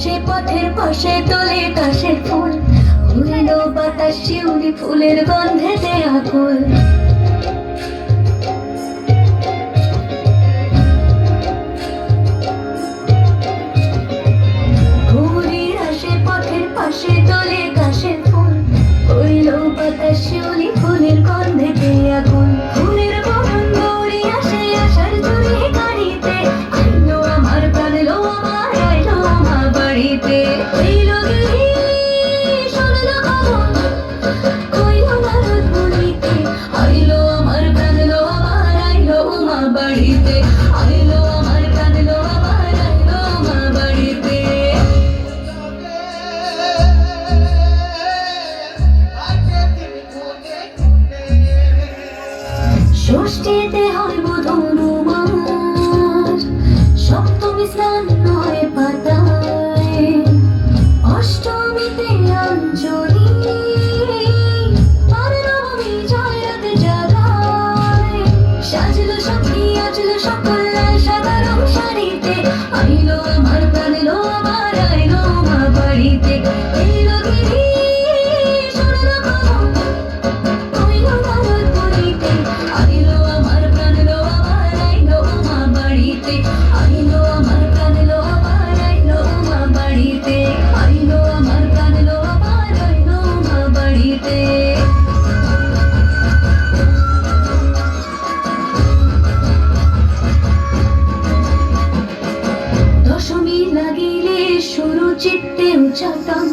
আসে পথের পাশে তোলে কাশের ফুল, উড়িল বাতাস শিউলি ফুলের গন্ধেতে আকুল। গৌরীর আসে পথের পাশে তোলে কাশের ফুল, উড়িল বাতাস শিউলি ফুলের গন্ধেতে আকুল। ফুলের বরণ গৌরী আসে আশার জুড়ে গাড়িতে, আইলো আমার প্রাণ লো আমার আইলো আমার বাড়িতে। এইলো গিরি শুনলো খবর, কইলো ভারত বলিতে, আইলো আমার প্রাণ লো আমার আইলো আমার বাড়িতে, আইলো আমার প্রাণ লো আমার আইলো আমার বাড়িতে। ষষ্ঠীতে হয় বধূর, সপ্তমী স্নান হয় পাতায়, অষ্টমীতে অঞ্জলি, আর নবমী জয় রাতে জাগায়। সাজলো সখী আজলো সকল লাল সাদা রং শাড়িতে, আইলো আমার প্রাণ লো আমার আইলো আমার বাড়িতে। এইলো গিরি শুনলো খবর, কইলো ভারত বলিতে, আইলো আমার প্রাণ লো আমার আইলো আমার বাড়িতে, আইলো আমার প্রাণ লো আমার আইলো আমার বাড়িতে, আইলো আমার প্রাণ লো আমার আইলো আমার বাড়িতে। দশমী লাগিলে শুরু চিত্তে উচ্চাটন,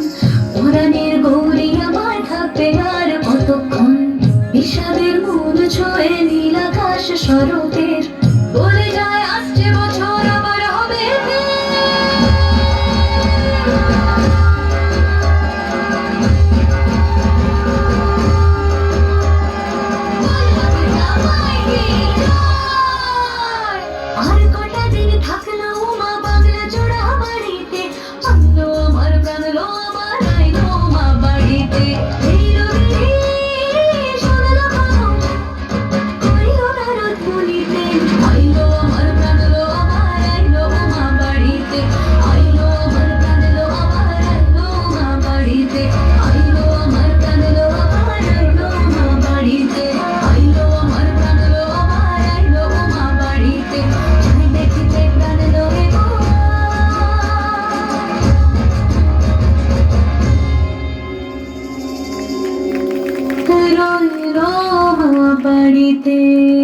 পরাণের গৌরী আমার থাকবে আর কতক্ষণ। বিষাদের মূল ছয়ে নীল আকাশ স্বরূপে,